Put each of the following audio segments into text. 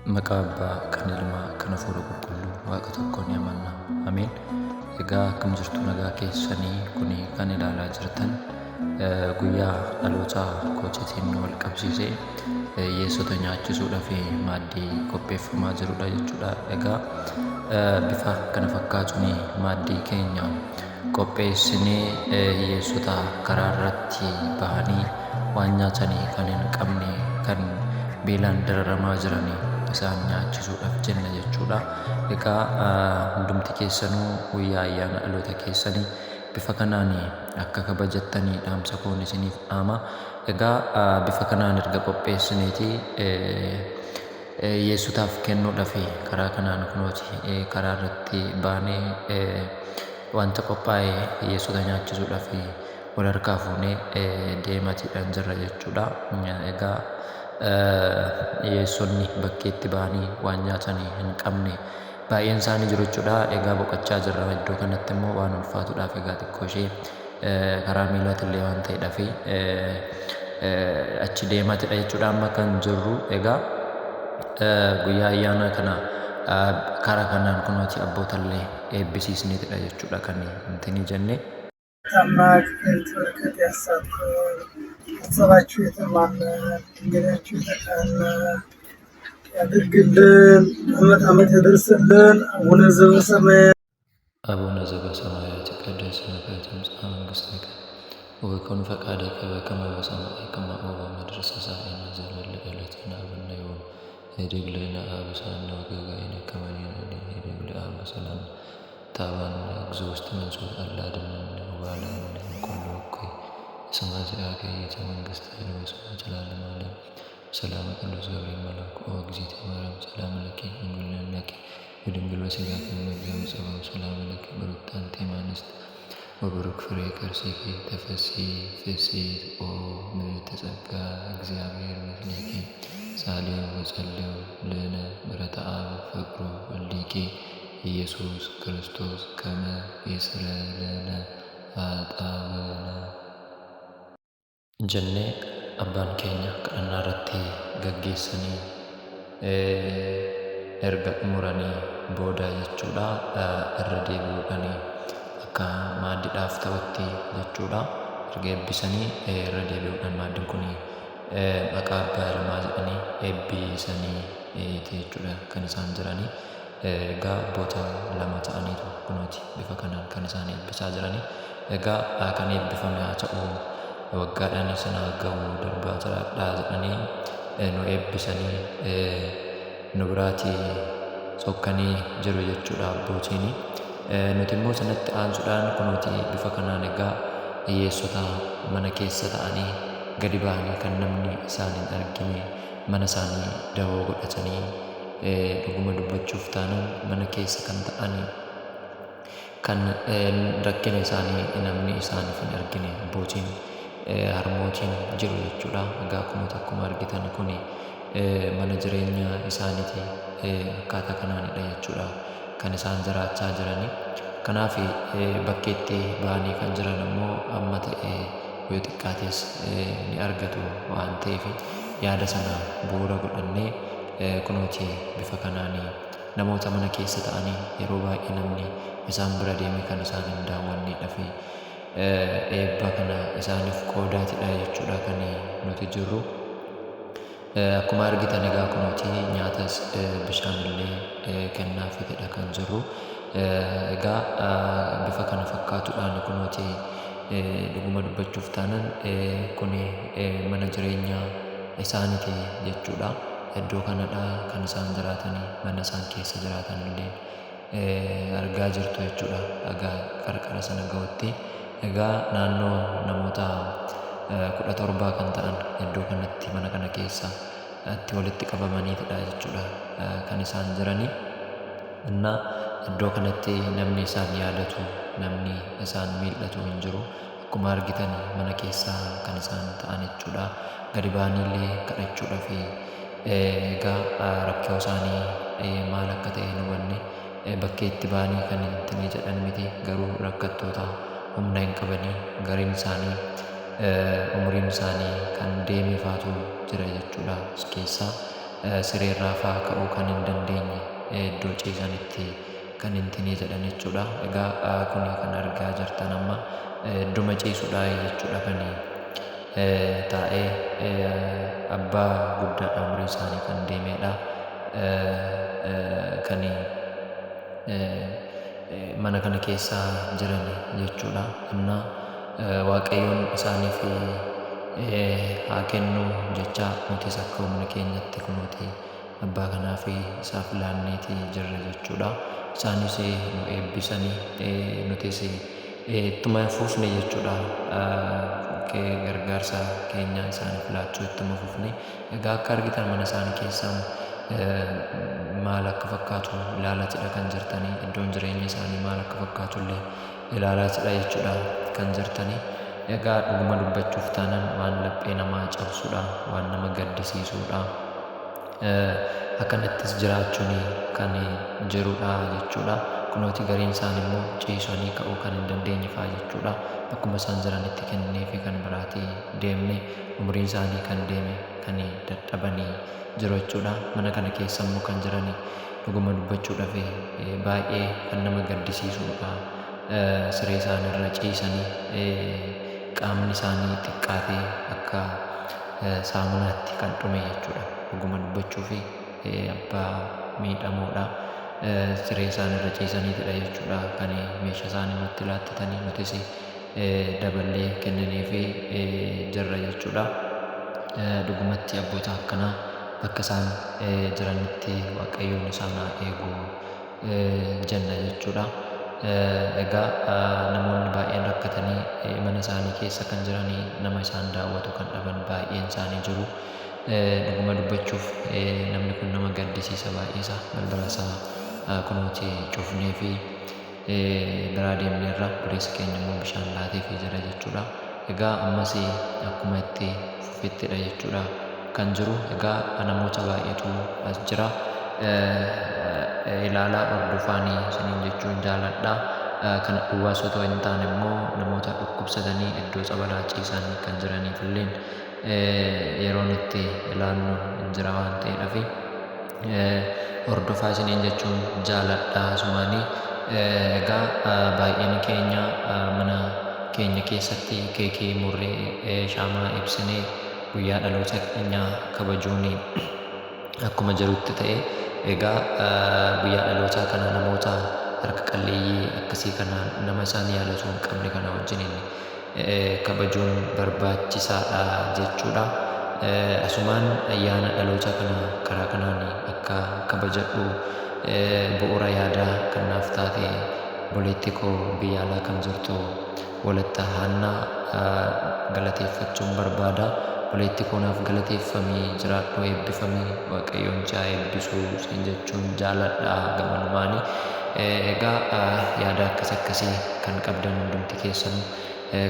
Maqaa Abbaa, kan Ilmaa, kan Hafuura Qulqulluu, Waaqa tokkoon ni amanna. Ameen. Egaa akkam jirtu nagaa keessanii kuni kan ilaalaa jirtan guyyaa dhaloota kootiitiin wal qabsiisee hiyyeessota nyaachisuudhaaf maaddii qopheeffamaa jirudha jechuudha. Egaa bifa kana fakkaatuun maaddii keenya qopheessinee hiyyeessota karaa irratti bahanii waan nyaatanii kan hin qabne kan beelaan dararamaa jiranii isaan nyaachisuudhaaf jenna jechuudha. Egaa hundumti keessanuu guyyaa ayyaana dhaloota keessanii bifa kanaan akka kabajattanii dhaamsa koon isiniif dhaama. Egaa bifa kanaan erga qopheessineeti hiyyeessotaaf kennuudhaaf karaa kanaan kunooti karaa irratti baanee wanta qophaa'e hiyyeessota nyaachisuudhaaf wal harkaa fuunee deematiidhaan jirra jechuudha. Egaa hiyyeessonni bakkeetti bahanii waan nyaatanii hin qabne baay'een isaanii jiru jechuudha. Egaa boqochaa jirra iddoo kanatti immoo waan ulfaatuudhaaf egaa xiqqoo ishee karaa miilaatillee waan ta'eedhaaf achi deemaatidha jechuudha amma kan jirru. Egaa guyyaa ayyaana kana karaa kanaan kunooti abbootallee eebbisiisneetidha jechuudha kan intini jenne. ታላቅ በረከት ያሳትፈን፣ ሀሳባችሁ የተሟላ መንገዳችሁ የተቃና ያድርግልን፣ ዓመት ዓመት ያደርስልን። አቡነ ዘበሰማያት አቡነ ዘበሰማያት ይትቀደስ ስምከ ትምጻእ መንግሥትከ ወይኩን ፈቃድከ በከመ በሰማይ ከማሁ በምድር ሲሳየነ ዘለለ ዕለትነ ሀበነ ዮም ኅድግ ለነ አበሳነ ወጌጋየነ ከመ ንሕነኒ ኅድግ ለአበሳነ ታባን እግዚኦ ውስጥ መንሱት አላድነን ባለ ኩሉ እኩይ ስማ ዚአከ ይእቲ መንግሥት ኃይል ወስብሐት ለዓለመ ዓለም። ሰላም ቅዱስ ገብርኤል መልአኩ እግዝእትየ ማርያም ሰላም ለኪ ድንግል ነኪ በድንግል በሥጋኪ ወእግዚአብሔር ጸባኦ ሰላም ለኪ ብሩክት አንቲ እምአንስት ወብሩክ ፍሬ ከርሥኪ ተፈሥሒ ፍሥሕት ኦ ምልዕተ ጸጋ እግዚአብሔር ምስሌኪ ጻልዩ ወጸልዩ ለነ ምሕረተ አብ ፍቅሩ ወልድኪ ኢየሱስ ክርስቶስ ከመ ይስረይ ለነ ኃጣውእነ jennee abbaan keenya kadhannaa irratti gaggeessanii erga xumuranii booda jechuudha irra deebi'uudhaan akka maaddiidhaaf ta'utti jechuudha erga eebbisanii irra deebi'uudhaan maaddiin kun maqaa abbaa ilmaa jedhanii eebbisanii jechuudha kan isaan jiranii. Egaa abboota lama ta'aniitu kunooti bifa kanaan kan isaan eebbisaa jiranii. Egaa kan eebbifame haa ta'u waggaadhaan isin haa ga'u darbaa jiraadhaa jedhanii nu eebbisanii nu biraatii sokkanii jiru jechuudha abbootiin. Nuti immoo sanatti aansuudhaan kunooti bifa kanaan egaa hiyyeessota mana keessa ta'anii gadi ba'anii kan namni isaan hin argine mana isaanii dawoo godhatanii dhuguma dubbachuuf taanaan mana keessa kan ta'anii kan rakkina isaanii namni isaaniif hin argine abbootiin harmootiin jiru jechuudha. Egaa akkuma argitan kun mana jireenyaa isaaniiti akkaataa kanaanidha jechuudha kan isaan jiraachaa jirani. Kanaaf bakkeetti bahanii kan jiran immoo amma ta'e yoo xiqqaates ni argatu waan ta'eef yaada sana bu'uura godhannee kunooti bifa kanaan namoota mana keessa ta'anii yeroo baay'ee namni isaan bira deemee kan isaan hin daawwanneedha fi eebba kana isaaniif qoodaatidha jechuudha kan nuti jirru. Akkuma argitan egaa kunooti nyaatas bishaanillee kennaafitidha kan jirru. Egaa bifa kana fakkaatuudhaan kunooti dhuguma dubbachuuf taanaan kun mana jireenyaa isaaniiti jechuudha. Iddoo kanadha kan isaan jiraatanii mana isaan keessa jiraatanillee argaa jirtu jechuudha. Egaa qarqara sana ga'utti egaa naannoo namoota 17 kan ta'an iddoo kanatti mana kana keessa itti walitti qabamaniitidha jechuudha kan isaan jiranii. Innaa iddoo kanatti namni isaan yaadatu namni isaan miidhatu hin jiru. Akkuma argitan mana keessa kan isaan ta'an jechuudha. Gadi ba'aniillee kadhachuudhaaf egaa rakkoo isaanii maal akka ta'e hin hubanne bakkeetti ba'anii kan hin jedhan miti. Garuu rakkattoota humna hin qabanii gariin isaanii umriin isaanii kan deemeefaatu jira jechuudha as keessaa. sireerraa fa'aa ka'uu kan hin dandeenye iddoo ciisanitti kan hin tinee jedhan jechuudha. Egaa kun kan argaa jirtan amma idduma ciisudha jechuudha kan taa'ee abbaa guddaadha umurii isaanii kan deemedha. Kan mana kana keessa jiran jechuudha. Innaa Waaqayyoon isaaniif haa kennu jecha nutis akka humna keenyatti kunuuti abbaa kanaaf isaaf laanneeti jirra jechuudha. Isaanis nu eebbisanii nutis ittuma fufne jechuudha. Gargaarsa keenya isaaniif laachuu ittuma fufne. Egaa akka argitan mana isaanii keessaa maal akka fakkaatu ilaalaatidha kan jirtanii. Iddoon jireenya isaanii maal akka fakkaatu illee ilaalaatidha jechuudha kan jirtanii. Egaa dhuguma dubbachuuf taanaan waan laphee namaa cabsudha, waan nama gaddisiisudha. Akkanattis jiraachuun kan jirudha jechuudha. Kunooti gariin isaanii immoo ciisanii ka'uu kan hin dandeenye fa'aa jechuudha. Bakkuma isaan jiranitti kennee fi kan biraatii deemne umuriin isaanii kan deeme kan dadhabanii jiru jechuudha. Mana kana keessa immoo kan jiranii dhuguma dubbachuudhaaf baay'ee kan nama gaddisiisudha. Siree isaaniirra ciisanii qaamni isaanii xiqqaatee akka saamunaatti kan dhume jechuudha. Dhuguma dubbachuuf abbaa miidhamoodha. Siree isaaniirra ciisaniitidha jechuudha kan meeshaa isaanii nutti laattatanii nutis daballee kennineefi jirra jechuudha. Dhugumatti abboota akkanaa bakka isaan jiranitti Waaqayyoon isaan haa eegu jenna jechuudha. Egaa namoonni baay'een rakkatanii mana isaanii keessa kan jiranii nama isaan daawwatu kan dhaban baay'een isaanii jiru. Dhuguma dubbachuuf namni kun nama gaddisiisa baay'eesa. Balbala isaa kunuuti cufnee fi biraa deemneerra buleessa keenya immoo bishaan laateefii jira jechuudha. Egaa ammas akkuma itti fufettidha jechuudha kan jiru. Egaa namoota baay'eetu as jira. Ilaalaa hordofaanii isiniin jechuun jaaladha. Kana duwwaas otoo hin taane immoo namoota dhukkubsatanii iddoo tsabalaa ciisan kan jiraniif illee yeroon itti ilaallu hin jira waan ta'eedhaaf hordofaa isiniin jechuun jaaladha asumaanii. Egaa baay'een keenya mana keenya keessatti keekii murree shaamaa ibsinee guyyaa dhaloota keenya kabajuun akkuma jirutti ta'e. Egaa guyyaa dhalootaa kana namoota harka qalleeyyii akkasii kana nama isaan yaadatu hin qabne kana wajjiniin kabajuun barbaachisaadha jechuudha. Asumaan ayyaana dhalootaa kana karaa kanaan akka kabajadhu bu'uura yaadaa kan naaf taate obboleettii koo biyya alaa kan jirtu Walatta Haannaa galateeffachuun barbaada. Obboleettii koo naaf galateeffamii jiraadhu, eebbifamii, Waaqayyoon si haa eebbisu siin jechuun jaaladha gamanumaanii. Egaa yaada akkasii kan qabdan hundumti keessanuu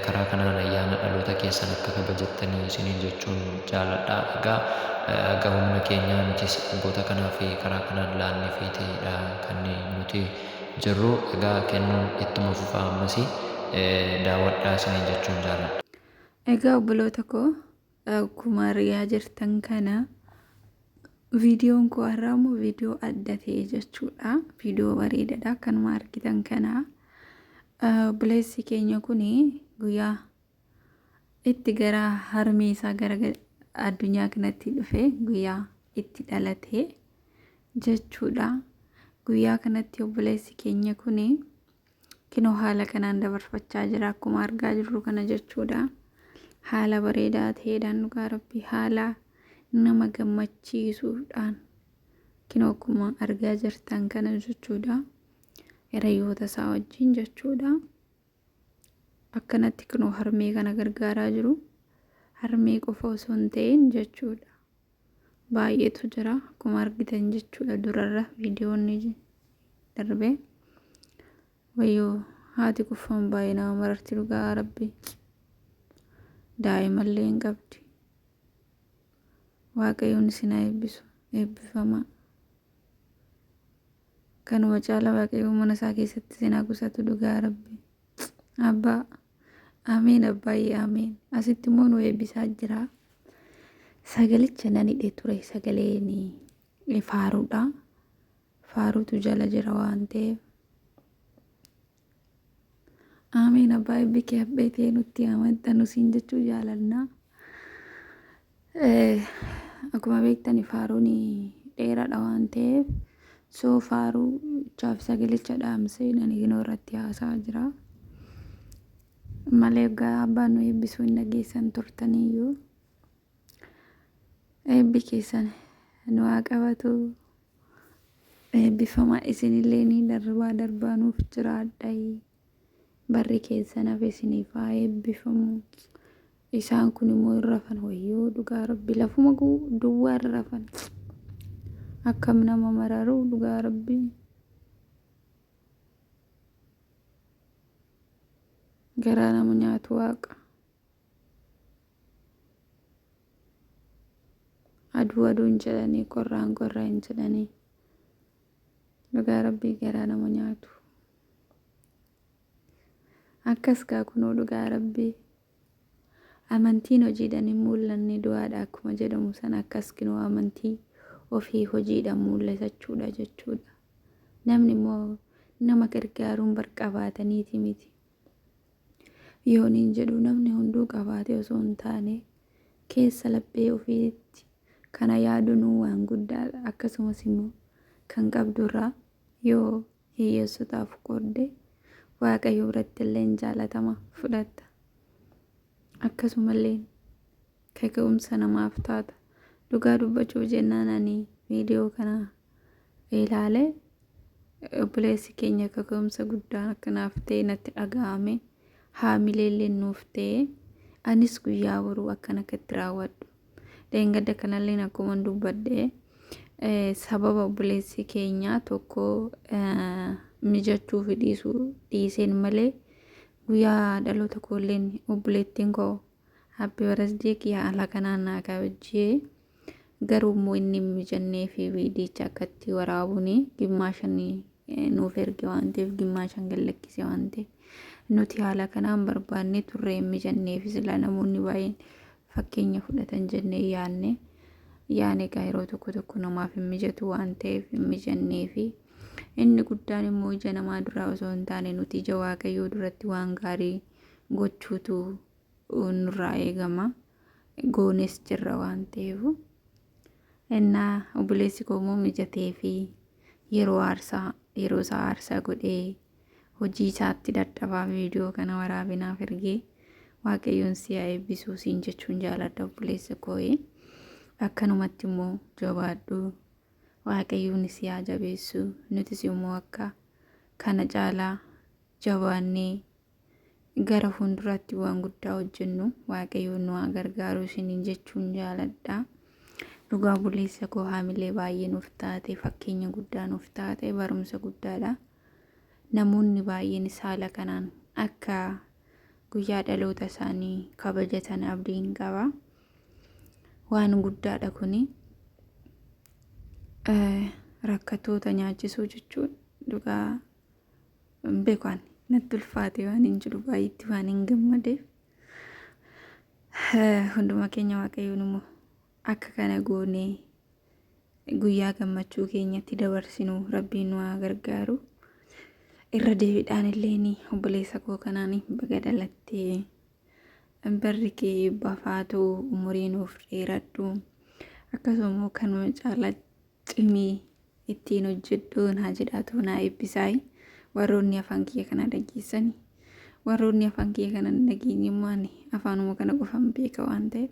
karaa kanaan ayyaana dhaloota keessan akka kabajattanii isiniin jechuun jaaladha. Egaa humna keenyaa nutis abboota kanaaf karaa kanaan laanneefidha kan nuti jirru. Egaa kennuun ittuma fufaa ammas daawwadhaa isiniin jechuun jaaladha. Egaa obboloota koo akkuma argaa jirtan kana viidiyoon koo har'aa immoo viidiyoo adda ta'e jechuudha. Viidiyoo bareedaadha kanuma argitan kana. Obboleessi keenya kun guyyaa itti gara harmee isaa gara addunyaa kanatti dhufe guyyaa itti dhalate jechuudha. Guyyaa kanatti obboleessi keenya kun kinoo haala kanaan dabarfachaa jira akkuma argaa jirru kana jechuudha. Haala bareedaa ta'eedhaan dhugaa Rabbii haala nama gammachiisuudhaan kinoo akkuma argaa jirtan kana jechuudha. Hiriyoota isaa wajjin jechuudha. Akkanatti kinoo harmee kana gargaaraa jiru. Harmee qofa osoo hin ta'in jechuudha. Baay'eetu jira akkuma argitan jechuudha. Durarra viidiyoonni darbee wayyoo haati kuffaan baay'ee nama mararti dhugaa Rabbii. Daa'imallee hin qabdi. Waaqayyoon isin haa eebbisu, eebbifamaa. Kanuma caala Waaqayyoon mana isaa keessatti isin haa qusatu dhugaa Rabbii. Abbaa, ameen abbaayee ameen. Asitti immoo nu eebbisaa jira. sagalicha nan hidhee ture. Sagaleen faaruudha. Faaruutu jala jira waan ta'eef. Ameen abbaa eebbi kee abbeetee nutti amantan usiin jechuu jaalannaa. Akkuma beektani faaruun dheeraadha waan ta'eef soo faaruu chaaf sagalicha dhaamsee nan ignoo irratti haasaa jira. Malee egaa abbaan nu eebbisuu hin dhageessan turtaniyyuu eebbi keessan nu haa qabatu. Eebbifamaa isinillee ni darbaa nuuf jiraadhaa. Barri keessan hafe isiniif haa eebbifamu. Isaan kun immoo hin rafan wayyoo dhugaa rabbi lafuma duwwaa hin rafan. Akkam nama mararuu dhugaa rabbi. Garaa nama nyaatu waaqa. Aduu hin jedhanii qorraan hin jedhanii. Dhugaa rabbii garaa nama nyaatu. Akkas gaa kunoo dhugaa rabbii. Amantiin hojiidhaan hin mul'anne du'aadha akkuma jedhamu sana akkas kunoo amantii ofii hojiidhaan mul'isachuudha jechuudha. Namni immoo nama gargaaruun barqabaataniiti miti. Yoon hin jedhu namni hunduu qabaate osoo hin taane keessa laphee ofiitti kana yaaduun waan guddaadha. Akkasumas immoo kan qabdurraa yoo hiyyeessotaaf qoodde Waaqayyo biratti illee jaalatama fudhatta. Akkasumallee kaka'umsa namaaf taata. Dhugaa dubbachuuf jennaan ani viidiyoo kana ilaalee obboleessi keenya kaka'umsa guddaan akkanaaf ta'e natti dhaga'ame. Haamileellee nuuf ta'e anis guyyaa boruu akkana akkatti raawwadhu. Deengadda kanallee akkuma dubbadde sababa obboleessi keenya tokko mijachuuf dhiiseen malee guyyaa dhaloota koolleen obboleettiin koo happy birthday kiyya haala kanaan naa kabajjee garuu immoo inni mijannee fi viidicha akkatti waraabuun gimmaashan nuuf erge waan ta'eef gimmaashan gallakkise waan ta'eef nuti haala kanaan barbaanne turre mijannee fi sila namoonni baay'een fakkeenya fudhatan jennee yaane egaa yeroo tokko namaaf hin mijatu waan ta'eef hin mijannee fi inni guddaan immoo ija namaa duraa osoo hin taane nuti ija Waaqayyoo duratti waan gaarii gochuutu nurraa eegama. Goones jirra waan ta'eef innaa obboleessi koo immoo mijatee fi yeroo isaa aarsaa godhee hojii isaatti dadhabaa viidiyoo kana waraabinaaf ergee Waaqayyoon si haa eebbisuu siin jechuun jaaladha obboleessa koo. Akkanumatti immoo jabaadhu. Waaqayyoon si haa jabeessu. Nutis immoo akka kana caalaa jabaannee gara fuulduraatti waan guddaa hojjennu Waaqayyoon nu haa gargaaru isiniin jechuun jaaladha. Dhugaa obboleessa koo haamilee baay'ee nuuf taate fakkeenya guddaa nuuf taate barumsa guddaadha. Namoonni baay'een haala kanaan akka guyyaa dhaloota isaanii kabajatan abdiin qaba. Waan guddaadha kuni. Rakkattoota nyaachisuu jechuun dhugaa beekan natti ulfaate waan hin jiru baay'eetti waan hin gammadeef hunduma keenya Waaqayyoon immoo akka kana goonee guyyaa gammachuu keenyatti dabarsinu rabbiin nu haa gargaaru. Irra deebiidhaan illee ni obboleessa koo kanaan baga dhalattee barri kee bafaatu umurii nuuf dheeradhu akkasuma kanuma caalatti cimii ittiin hojjedhuun haa jedhaatu naa eebbisaay. Warroonni afaan kiyya kana dhageessani warroonni afaan kiyya kana dhageenye immoo afaanuma kana qofaan beeka waan ta'eef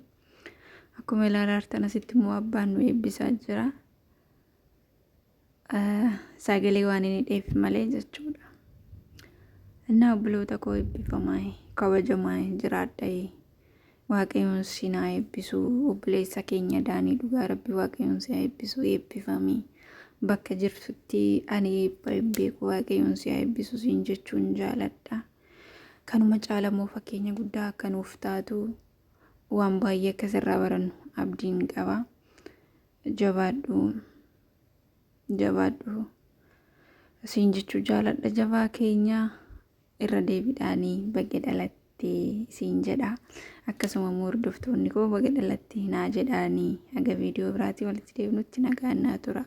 akkuma ilaalaa jirtan asitti immoo abbaan nu eebbisaa jira. Sagalee waan inni dheef malee jechuudha. Innaa obboloota koo eebbifamaa kabajamaa jiraadhaa. Waaqayyoon si haa eebbisu. Obboleessa keenya Daanii dhugaa rabbi Waaqayyoon si haa eebbisu. Eebbifamii bakka jirtutti ani beeku Waaqayyoon si haa eebbisu siin jechuun jaaladha. Kanuma caalamoo fakkeenya guddaa akka nuuf taatu waan baay'ee akkasirraa barannu abdiin qaba. Jabaadhu siin jechuu jaaladha. Jabaa keenya irra deebiidhaanii baga dhalatte. dhalatte siin jedha. Akkasuma hordoftoonni koo baga dhalatte naa jedhaanii. Haga viidiyoo biraatii walitti deebinutti nagaan naa tura.